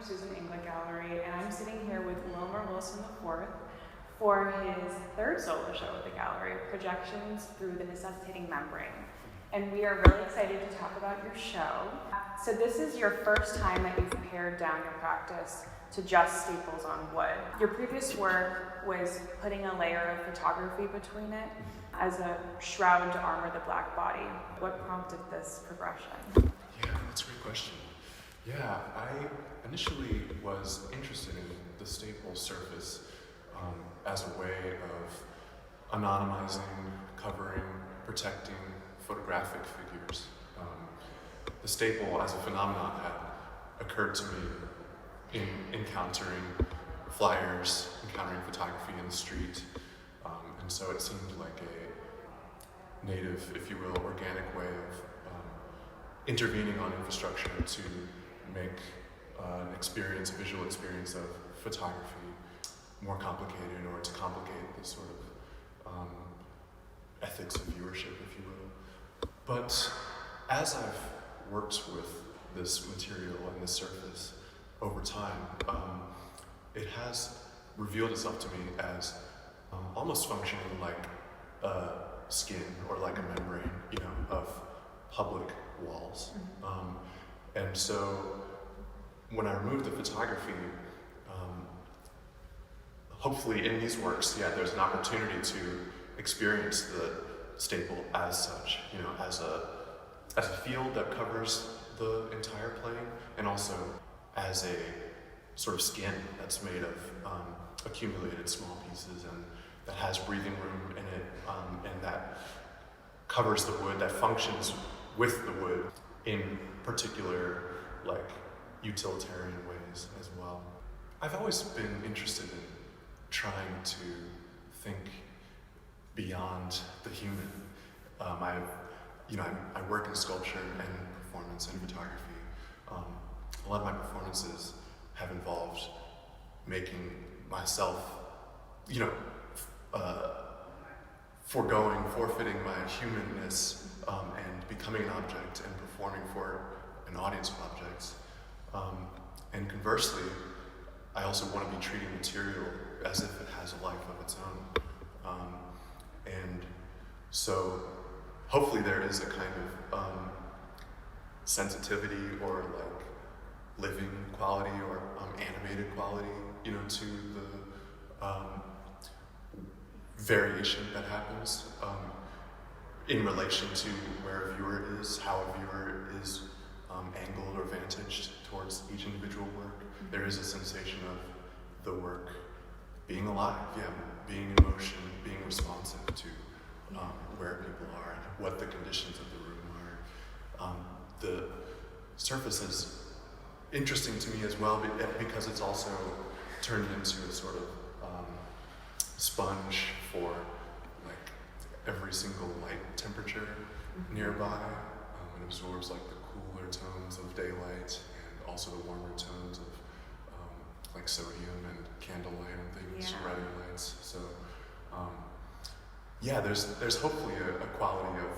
Susan Inglett Gallery, and I'm sitting here with Wilmer Wilson IV for his third solo show at the gallery, Projections Through the Nictitating Membrane. And we are really excited to talk about your show. So this is your first time that you've pared down your practice to just staples on wood. Your previous work was putting a layer of photography between it as a shroud to armor the black body. What prompted this progression? Yeah, that's a great question. Yeah, I initially was interested in the staple surface as a way of anonymizing, covering, protecting photographic figures. The staple as a phenomenon had occurred to me in encountering flyers, encountering photography in the street, and so it seemed like a native, if you will, organic way of intervening on infrastructure to make an experience, a visual experience of photography more complicated, or to complicate the sort of ethics of viewership, if you will. But as I've worked with this material and this surface over time, it has revealed itself to me as almost functioning like a skin or like a membrane, of public walls. And so when I removed the photography, hopefully in these works, there's an opportunity to experience the staple as such, as a field that covers the entire plane, and also as a sort of skin that's made of accumulated small pieces and that has breathing room in it, and that covers the wood, that functions with the wood in particular, like, utilitarian ways as well. I've always been interested in trying to think beyond the human. I work in sculpture and performance and photography. A lot of my performances have involved making myself, forfeiting my humanness, and becoming an object and performing for an audience of objects. And conversely, I also want to be treating material as if it has a life of its own. And so hopefully there is a kind of sensitivity or like living quality or animated quality, to the variation that happens in relation to where a viewer is, how a viewer is angled or vantaged towards each individual work. There is a sensation of the work being alive, being in motion, being responsive to where people are and what the conditions of the room are. The surface is interesting to me as well because it's also turned into a sort of sponge for like every single light temperature nearby. It absorbs like the cooler tones of daylight and also the warmer tones of like sodium and candlelight and things, red lights. So there's hopefully a quality of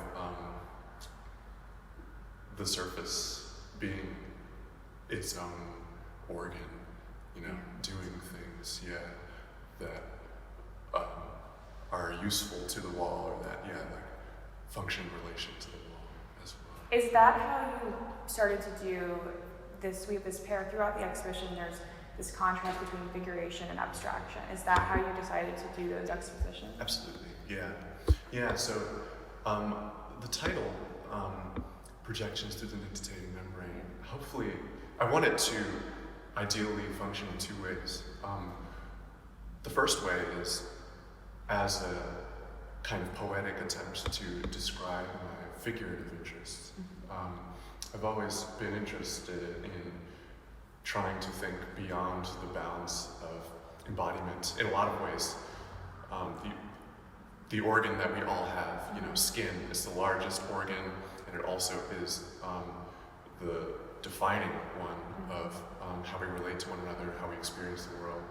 the surface being its own organ, doing things, that are useful to the wall, or that, like function in relation to the wall as well. Is that how you started to do this? We have this pair throughout the exhibition. There's this contrast between figuration and abstraction. Is that how you decided to do those expositions? Absolutely, yeah. So the title, Projections Through the Nictitating Membrane, hopefully, I want it to ideally function in two ways. The first way is as a kind of poetic attempt to describe my figurative interests. I've always been interested in trying to think beyond the bounds of embodiment in a lot of ways. The organ that we all have, skin, is the largest organ, and it also is the defining one of how we relate to one another, how we experience the world.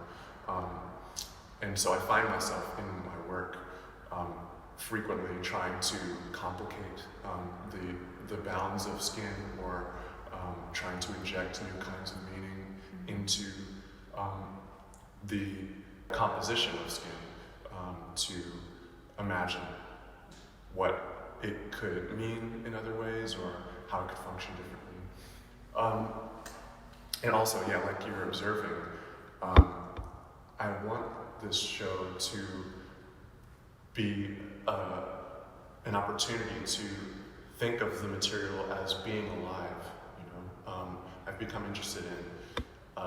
And so I find myself in my work frequently trying to complicate the bounds of skin, or trying to inject new kinds of meaning into the composition of skin to imagine what it could mean in other ways or how it could function differently. And also, yeah, like you were observing, I want this show to be an opportunity to think of the material as being alive. I've become interested in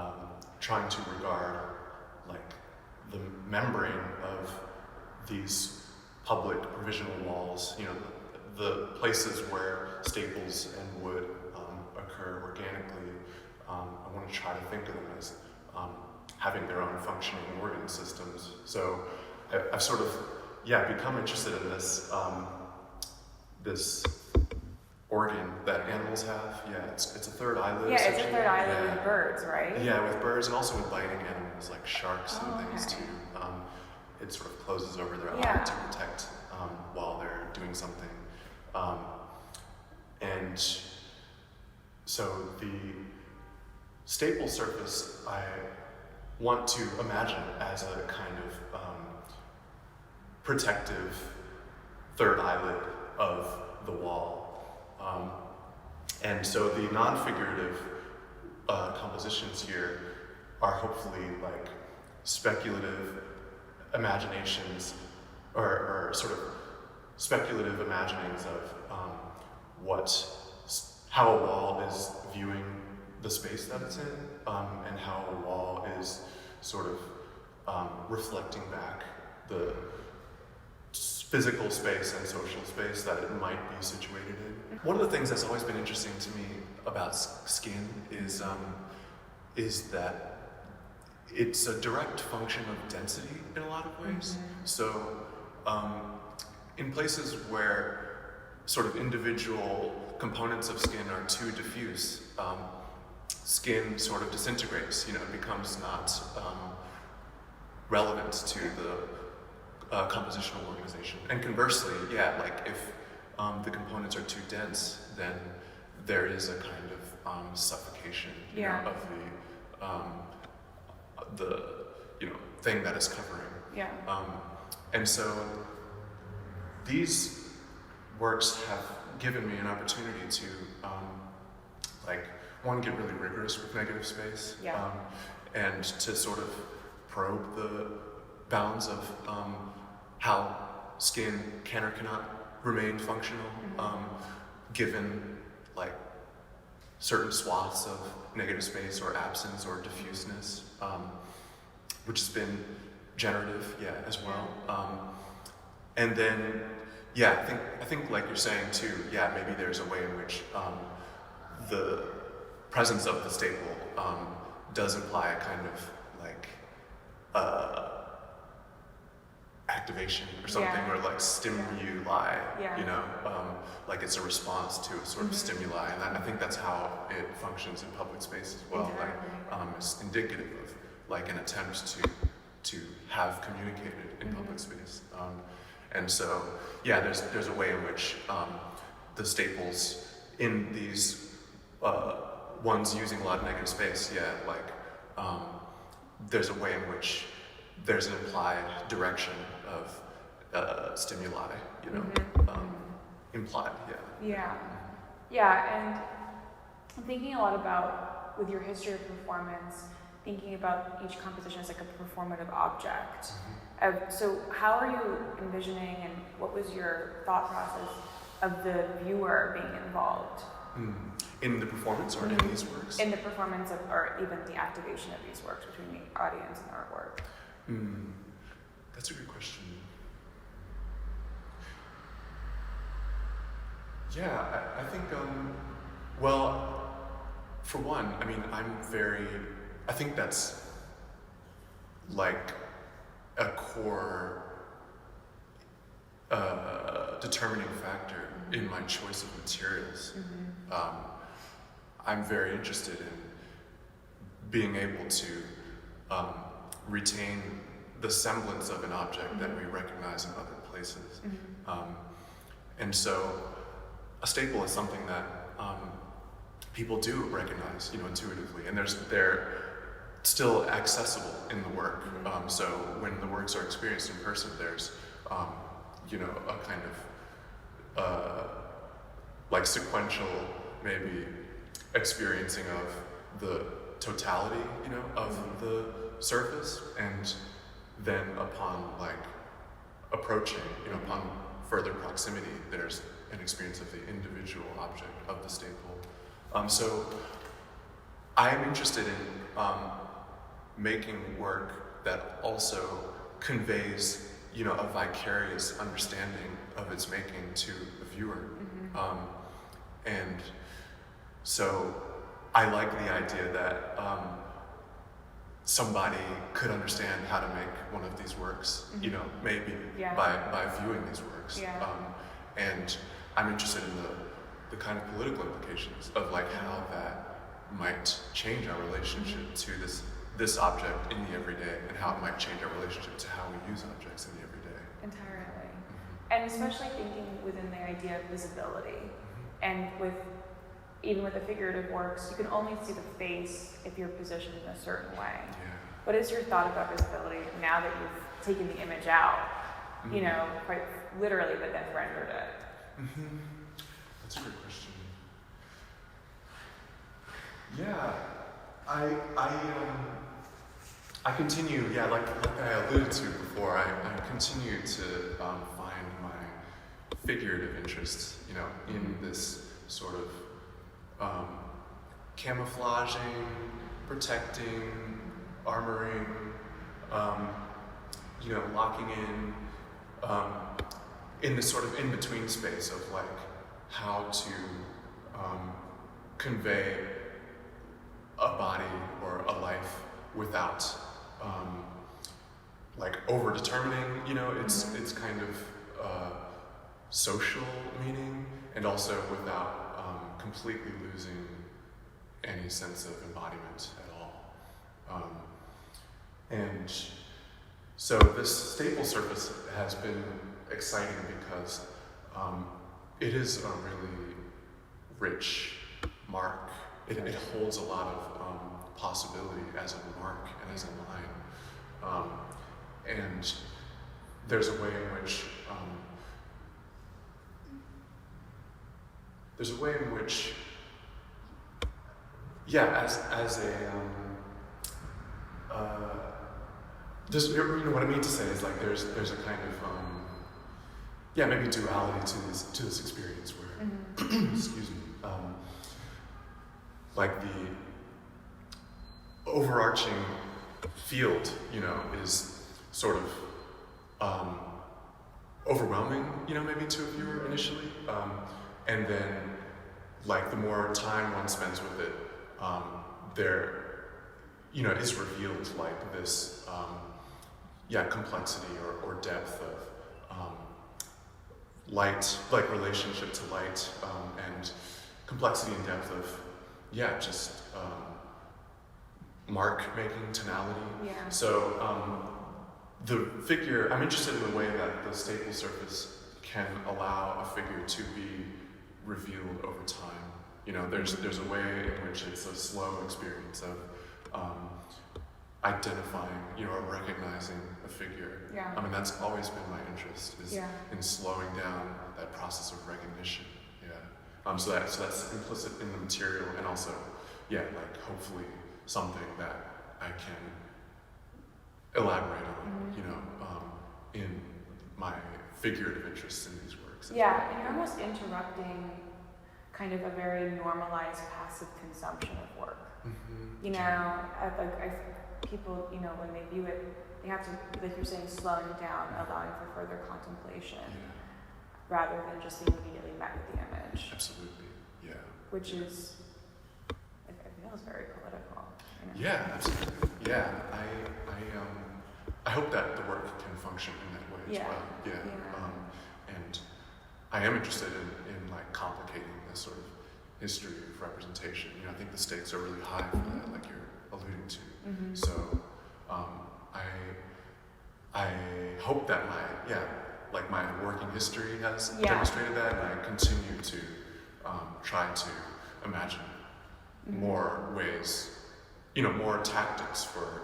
trying to regard like the membrane of these public provisional walls, the places where staples and wood occur organically. I want to try to think of them as having their own functioning organ systems. So I've sort of, become interested in this this organ that animals have. Yeah, it's a third eyelid. Yeah, it's a third eyelid with birds, right? Yeah, with birds and also with biting animals like sharks and things too. It sort of closes over their eye to protect while they're doing something. And so the staple surface I want to imagine as a kind of protective third eyelid of the wall. And so the non-figurative compositions here are hopefully like speculative imaginations or sort of speculative imaginings of how a wall is viewing the space that it's in, and how a wall is sort of reflecting back the physical space and social space that it might be situated in. One of the things that's always been interesting to me about skin is that it's a direct function of density in a lot of ways. So in places where sort of individual components of skin are too diffuse, skin sort of disintegrates, it becomes not relevant to the compositional organization. And conversely, like if the components are too dense, then there is a kind of suffocation of the thing that is covering. Yeah. And so these works have given me an opportunity to get really rigorous with negative space, and to sort of probe the bounds of how skin can or cannot remain functional, given like certain swaths of negative space or absence or diffuseness, which has been generative, as well. And then, I think like you're saying too, maybe there's a way in which the presence of the staple does imply a kind of like activation or something, or like stimuli, like it's a response to a sort of stimuli, and I think that's how it functions in public space as well. It's indicative of like an attempt to have communicated in public space, and so there's a way in which the staples in these ones using a lot of negative space, there's a way in which there's an implied direction of stimuli, implied, and I'm thinking a lot about, with your history of performance, thinking about each composition as like a performative object. So how are you envisioning, and what was your thought process of the viewer being involved? In the performance or in these works? In the performance or even the activation of these works between the audience and the artwork. That's a good question. I think, for one, I think that's like a core determining factor in my choice of materials. I'm very interested in being able to retain the semblance of an object that we recognize in other places. And so a staple is something that people do recognize, intuitively. And still accessible in the work. So when the works are experienced in person, there's you know, a kind of like sequential maybe experiencing of the totality, you know, of the surface, and then upon like approaching, you know, upon further proximity, there's an experience of the individual object of the staple. So I'm interested in making work that also conveys, you know, a vicarious understanding of its making to the viewer. And so I like the idea that somebody could understand how to make one of these works, you know, maybe by viewing these works. And I'm interested in the kind of political implications of like how that might change our relationship to this object in the everyday, and how it might change our relationship to how we use objects in the everyday. Entirely. And especially thinking within the idea of visibility. And even with the figurative works, you can only see the face if you're positioned in a certain way. What is your thought about visibility now that you've taken the image out, you know, quite literally, but then rendered it? That's a good question. Yeah, I continue, like I alluded to before, I continue to find my figurative interests, you know, in this sort of camouflaging, protecting, armoring, you know, locking in this sort of in-between space of like how to convey a body or a life without like over-determining, you know, its kind of social meaning, and also without completely losing any sense of embodiment at all. And so this staple surface has been exciting because it is a really rich mark. It holds a lot of possibility as a mark and as a line. And there's a way in which as a there's, you know, what I mean to say is like there's a kind of maybe duality to this experience where excuse me, like the overarching field, you know, is sort of overwhelming, you know, maybe to a viewer initially, and then like the more time one spends with it, there, you know, is revealed like this complexity or depth of light, like relationship to light, and complexity and depth of just mark making, tonality. So the figure, I'm interested in the way that the staple surface can allow a figure to be revealed over time. You know, there's a way in which it's a slow experience of identifying, you know, or recognizing a figure. I mean, that's always been my interest, is in slowing down that process of recognition. So that's implicit in the material, and also, like hopefully something that I can elaborate on, you know, in my figurative interests in these works. And you're almost interrupting kind of a very normalized passive consumption of work. You know, people, you know, when they view it, they have to, like you're saying, slowing down, allowing for further contemplation, rather than just being immediately met with the image. Absolutely, Which is, it feels very political. You know? Absolutely. I hope that the work can function in that way as well. And I am interested in like complicating this sort of history of representation. You know, I think the stakes are really high for that, like you're alluding to. So I hope that my working history has demonstrated that, and I continue to try to imagine more ways more tactics for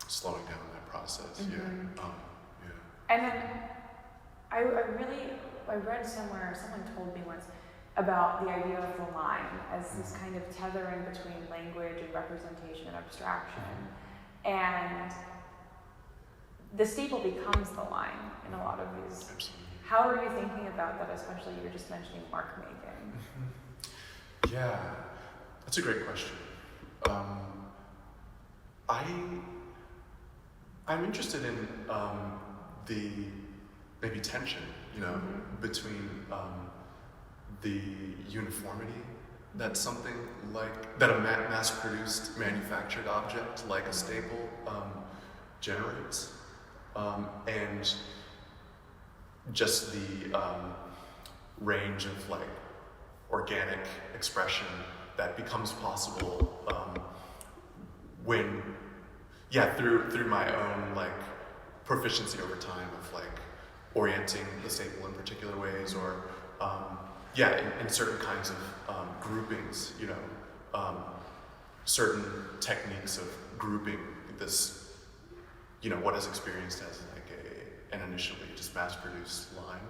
slowing down that process. Mm-hmm. Yeah. And then I read somewhere, someone told me once about the idea of the line as this kind of tethering between language and representation and abstraction. And the staple becomes the line in a lot of these. Absolutely. How are you thinking about that, especially you were just mentioning mark making? Yeah, that's a great question. I'm interested in the maybe tension, between the uniformity that something that a mass-produced manufactured object like a staple generates, and just the range of organic expression that becomes possible through my own proficiency over time of orienting the staple in particular ways, or in certain kinds of groupings, certain techniques of grouping this, what is experienced as an initially just mass-produced line.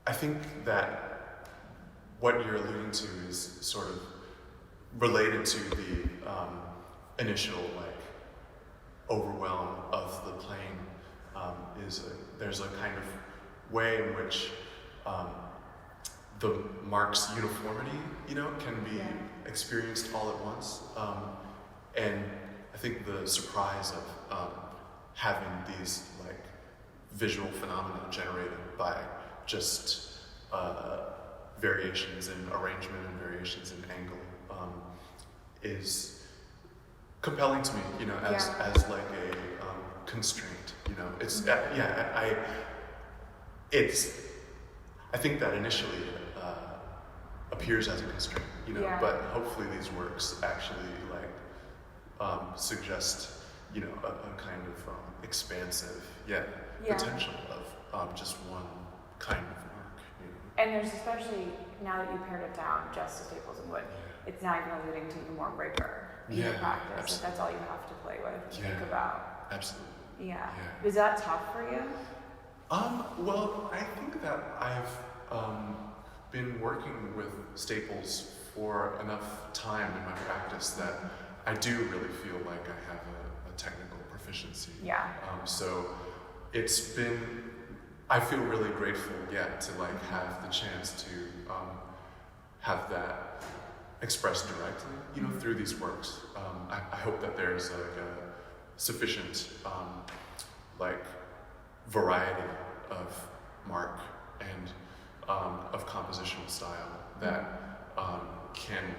I think that what you're alluding to is sort of related to the initial overwhelm of the plane. There's a kind of way in which the mark's uniformity, can be experienced all at once, and I think the surprise of having these visual phenomena generated by just variations in arrangement and variations in angle is compelling to me, as a constraint. I think that initially appears as a constraint, but hopefully these works actually suggest a kind of expansive potential of just one kind of work. And there's especially, now that you pared it down just to staples and wood, it's now even alluding to more rigor in your practice. That's all you have to play with, to think about. Absolutely. Yeah. Is that tough for you? Well, I think that I've been working with staples for enough time in my practice that I do really feel like I have a technical proficiency. Yeah. So it's been, I feel really grateful, to have the chance to have that expressed directly, through these works. I hope that there's a sufficient variety of mark and of compositional style that can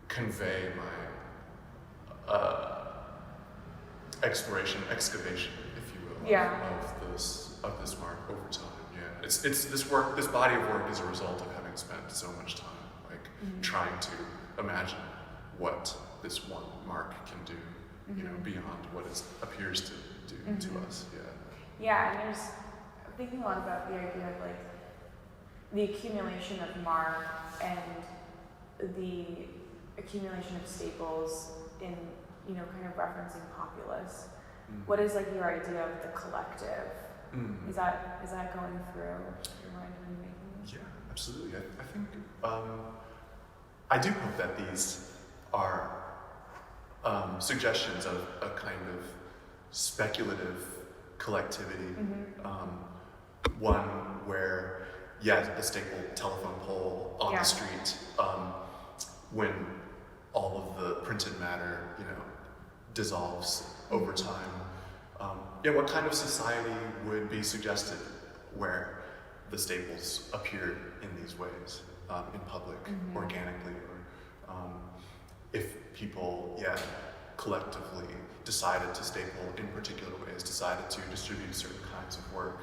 convey my excavation, if you will, of this mark over time. It's this work, this body of work is a result of having spent so much time trying to imagine what this one mark can do, beyond what it appears to do to us. Yeah, and I'm thinking a lot about the idea of the accumulation of mark and the accumulation of staples in, kind of referencing populace. What is your idea of the collective? Is that going through your mind when you're making these? Yeah, absolutely. I think I do hope that these are suggestions of a kind of speculative collectivity, one where, the staple telephone pole on the street, when all of the printed matter, dissolves over time. What kind of society would be suggested where the staples appeared in these ways, in public, organically, or if people, collectively decided to staple in particular ways, decided to distribute certain kinds of work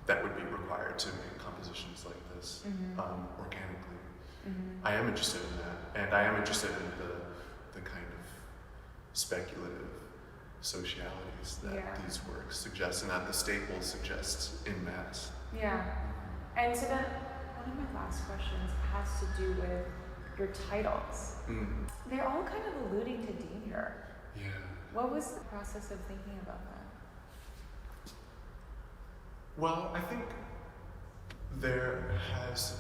that would be required to make compositions like this organically. I am interested in that, and I am interested in the kind of speculative socialities that these works suggest, and that the staples suggest in mass. Yeah. And so then one of my last questions has to do with your titles. They're all kind of alluding to danger. Yeah. What was the process of thinking about that? Well, I think there has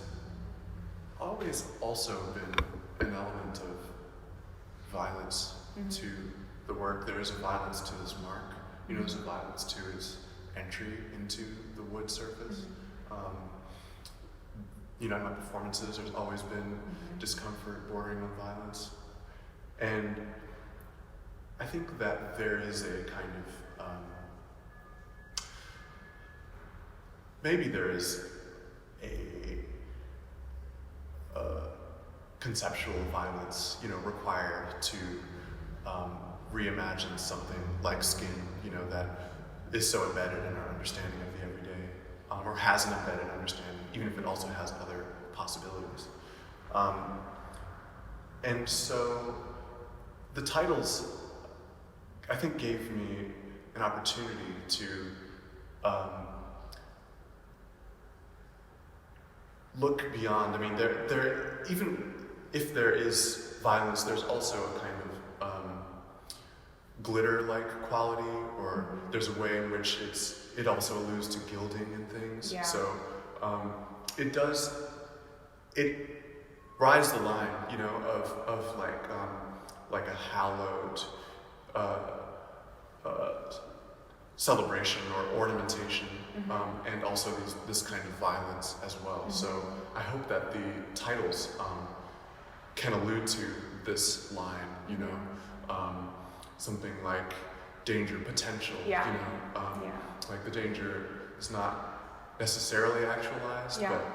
always also been an element of violence to the work. There is a violence to this mark. You know, there's a violence to his entry into the wood surface. You know, in my performances, there's always been discomfort bordering on violence. And I think that there is a kind of, maybe there is a conceptual violence, you know, required to reimagine something like skin, you know, that is so embedded in our understanding of the everyday, or has an embedded understanding, even if it also has other possibilities. And so the titles, I think, gave me an opportunity to look beyond. I mean, there even if there is violence, there's also a kind of glitter-like quality, or there's a way in which it also alludes to gilding and things. Yeah. So it rides the line, you know, of like a hallowed celebration or ornamentation, and also this kind of violence as well. So I hope that the titles can allude to this line, you know, something like danger potential, you know, like the danger is not necessarily actualized, but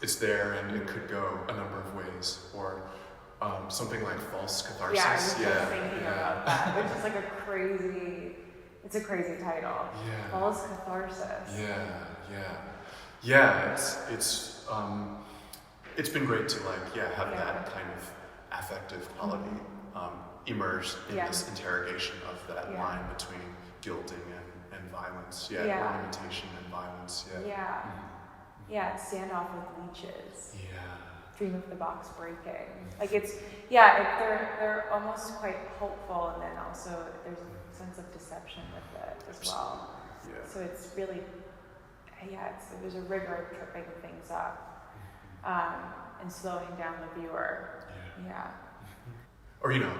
it's there and it could go a number of ways, or something like false catharsis. Yeah, I was just thinking about that, which is like it's a crazy title. Yeah. False catharsis. Yeah. It's been great to have that kind of affective quality emerge in this interrogation of that line between gilding and violence. Ornamentation and violence. Standoff with leeches. Yeah. Dream of the box breaking. Like they're almost quite hopeful, and then also there's a sense of deception with it as well. Yeah. So it's really, there's a rigor of tripping things up, and slowing down the viewer. Yeah. Or, you know,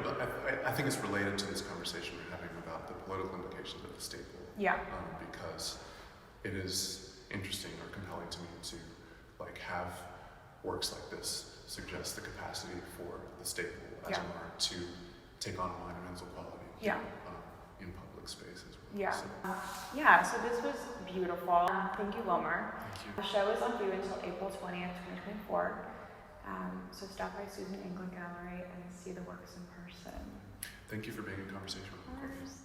I think it's related to this conversation we're having about the political implications of the staple. Yeah. Because it is interesting or compelling to me to have works like this suggest the capacity for the staple as an art to take on a monumental quality in public space as well. Yeah. So. So this was beautiful. Thank you, Wilmer. Thank you. The show is on view until April 20th, 2024. So stop by Susan Inglett Gallery and see the works in person. Thank you for being in conversation with me. Of course.